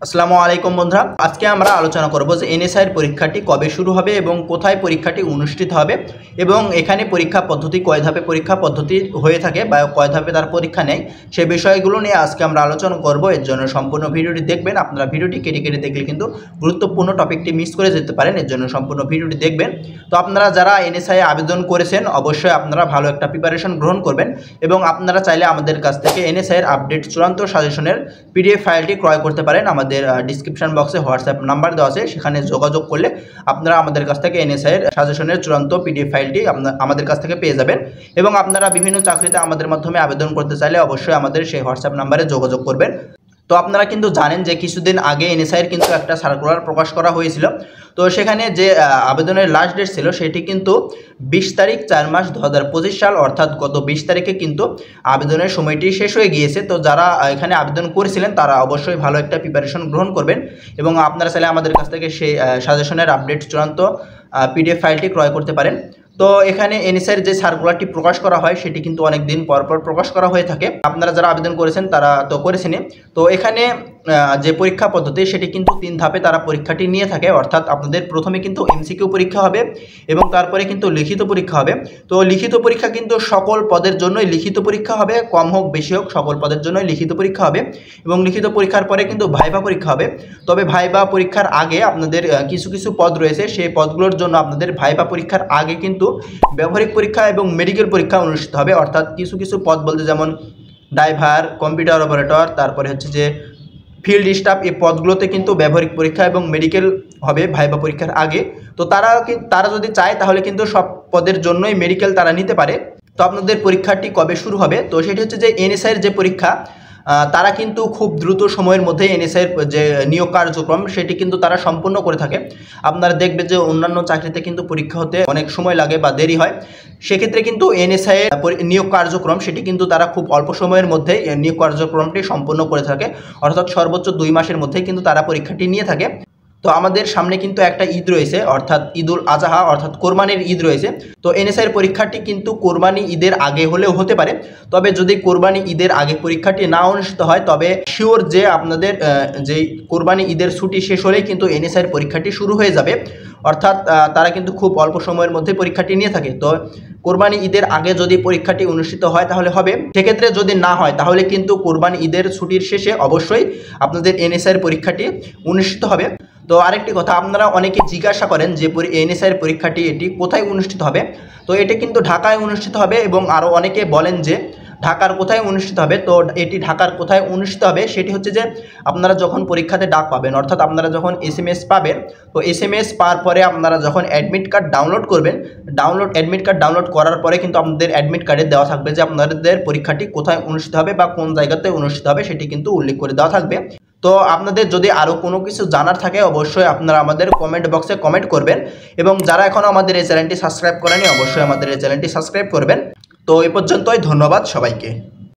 আসসালামু আলাইকুম বন্ধুরা, আজকে আমরা আলোচনা করব যে এনএসআই এর পরীক্ষাটি কবে শুরু হবে এবং কোথায় পরীক্ষাটি অনুষ্ঠিত হবে এবং এখানে পরীক্ষা পদ্ধতি কয় ধাপে পরীক্ষা পদ্ধতি হয়ে থাকে বা কয় ধাপে তার পরীক্ষা নেয় সেই বিষয়গুলো নিয়ে আজকে আমরা আলোচনা করব। এর জন্য সম্পূর্ণ ভিডিওটি দেখবেন। আপনারা ভিডিওটি কেটে কেটে দেখলে কিন্তু গুরুত্বপূর্ণ টপিকটি মিস করে যেতে পারেন, এর জন্য সম্পূর্ণ ভিডিওটি দেখবেন। তো আপনারা যারা এনএসআই আবেদন করেছেন অবশ্যই আপনারা ভালো একটা প্রিপারেশন গ্রহণ করবেন এবং আপনারা চাইলে আমাদের কাছ থেকে এনএসআই এর আপডেট চূড়ান্ত সাজেশনের পিডিএফ ফাইলটি ক্রয় করতে পারেন। আমাদের ডিসক্রিপশন বক্সে হোয়াটসঅ্যাপ নাম্বার দেওয়া আছে, সেখানে যোগাযোগ করলে আপনারা আমাদের কাছ থেকে এনএসআই এর সাজেশনের চূড়ান্ত পিডিএফ ফাইলটি আমাদের কাছ থেকে পেয়ে যাবেন। এবং আপনারা বিভিন্ন চাকরিতে আমাদের মাধ্যমে আবেদন করতে চাইলে অবশ্যই আমাদের সেই হোয়াটসঅ্যাপ নাম্বারে যোগাযোগ করবেন। তো আপনারা কিন্তু জানেন যে কিছুদিন আগে এনএসআই এর কিন্তু একটা সার্কুলার প্রকাশ করা হয়েছিল। তো সেখানে যে আবেদনের লাস্ট ডেট ছিল সেটি কিন্তু 20 তারিখ 4 মাস 2025 সাল, অর্থাৎ গত 20 তারিখে কিন্তু আবেদনের সময়টি শেষ হয়ে গিয়েছে। তো যারা এখানে আবেদন করেছিলেন তারা অবশ্যই ভালো একটা প্রিপারেশন গ্রহণ করবেন এবং আপনারা চাইলে আমাদের কাছ থেকে সেই সাজেশনের আপডেট চূড়ান্ত পিডিএফ ফাইলটি ক্রয় করতে পারেন। তো এখানে এনএসআই এর যে সার্কুলারটি প্রকাশ করা হয় সেটি কিন্তু অনেক দিন পর পর প্রকাশ করা হয়ে থাকে। আপনারা যারা আবেদন করেছেন তারা তো করেছেন। তো এখানে যে পরীক্ষা পদ্ধতি সেটি কিন্তু 3 ধাপে তারা পরীক্ষাটি নিয়ে থাকে, অর্থাৎ আপনাদের প্রথমে কিন্তু এমসিকিউ পরীক্ষা হবে এবং তারপরে কিন্তু লিখিত পরীক্ষা হবে। তো লিখিত পরীক্ষা কিন্তু সকল পদের জন্যই লিখিত পরীক্ষা হবে, কম হোক বেশি হোক সকল পদের জন্যই লিখিত পরীক্ষা হবে এবং লিখিত পরীক্ষার পরে কিন্তু ভাইভা পরীক্ষা হবে। তবে ভাইভা পরীক্ষার আগে আপনাদের কিছু কিছু পদ রয়েছে, সেই পদগুলোর জন্য আপনাদের ভাইভা পরীক্ষার আগে কিন্তু ব্যবহারিক পরীক্ষা এবং মেডিকেল পরীক্ষা অনুষ্ঠিত হবে। অর্থাৎ কিছু কিছু পদ বলতে যেমন ড্রাইভার, কম্পিউটার অপারেটর, তারপরে হচ্ছে যে ফিল্ড স্টাফ, এই পদগুলোতে কিন্তু ব্যবহারিক পরীক্ষা এবং মেডিকেল হবে ভাইভা পরীক্ষার আগে। তো তারা যদি চায় তাহলে কিন্তু সব পদের জন্যই মেডিকেল তারা নিতে পারে। তো আপনাদের পরীক্ষাটি কবে শুরু হবে? তো সেটি হচ্ছে যে এনএসআই এর যে পরীক্ষা তারা কিন্তু খুব দ্রুত সময়ের মধ্যে এনএসআই এর যে নিয়োগ কার্যক্রম সেটি কিন্তু তারা সম্পূর্ণ করে থাকে। আপনারা দেখবেন যে অন্যান্য চাকরিতে কিন্তু পরীক্ষা হতে অনেক সময় লাগে বা দেরি হয়, সেক্ষেত্রে কিন্তু এনএসআই এর নিয়োগ কার্যক্রম সেটি কিন্তু তারা খুব অল্প সময়ের মধ্যে নিয়োগ কার্যক্রমটি সম্পন্ন করে থাকে, অর্থাৎ সর্বোচ্চ 2 মাসের মধ্যেই কিন্তু তারা পরীক্ষাটি নিয়ে থাকে। তো আমাদের সামনে কিন্তু একটা ঈদ রয়েছে, অর্থাৎ ঈদুল আজহা, অর্থাৎ কোরবানির ঈদ রয়েছে। তো এনএসআই এর পরীক্ষাটি কিন্তু কোরবানি ঈদের আগে হলেও হতে পারে। তবে যদি কোরবানি ঈদের আগে পরীক্ষাটি না অনুষ্ঠিত হয় তবে শিওর যে আপনাদের যেই কোরবানি ঈদের ছুটি শেষ হলেই কিন্তু এনএসআই এর পরীক্ষাটি শুরু হয়ে যাবে, অর্থাৎ তারা কিন্তু খুব অল্প সময়ের মধ্যে পরীক্ষাটি নিয়ে থাকে। তো কোরবানি ঈদের আগে যদি পরীক্ষাটি অনুষ্ঠিত হয় তাহলে হবে, সেক্ষেত্রে যদি না হয় তাহলে কিন্তু কোরবানি ঈদের ছুটির শেষে অবশ্যই আপনাদের এনএসআই এর পরীক্ষাটি অনুষ্ঠিত হবে। তো আরেকটি কথা, আপনারা অনেকে জিজ্ঞাসা করেন যে এনএসআই এর পরীক্ষাটি এটি কোথায় অনুষ্ঠিত হবে। তো এটি কিন্তু ঢাকায় অনুষ্ঠিত হবে এবং আরও অনেকে বলেন যে ঢাকার কোথায় অনুষ্ঠিত হবে। তো এটি ঢাকার কোথায় অনুষ্ঠিত হবে সেটি হচ্ছে যে আপনারা যখন পরীক্ষাতে ডাক পাবেন, অর্থাৎ আপনারা যখন এসএমএস পাবেন, তো এসএমএস পাওয়ার পরে আপনারা যখন অ্যাডমিট কার্ড ডাউনলোড করবেন, অ্যাডমিট কার্ড ডাউনলোড করার পরে কিন্তু আপনাদের অ্যাডমিট কার্ডে দেওয়া থাকবে যে আপনাদের পরীক্ষাটি কোথায় অনুষ্ঠিত হবে বা কোন জায়গাতে অনুষ্ঠিত হবে সেটি কিন্তু উল্লেখ করে দেওয়া থাকবে। তো আপনাদের যদি আরও কোনো কিছু জানার থাকে অবশ্যই আপনারা আমাদের কমেন্ট বক্সে কমেন্ট করবেন এবং যারা এখনও আমাদের এই চ্যানেলটি সাবস্ক্রাইব করেনি অবশ্যই আমাদের এই চ্যানেলটি সাবস্ক্রাইব করবেন। তো এই পর্যন্তই, ধন্যবাদ সবাইকে।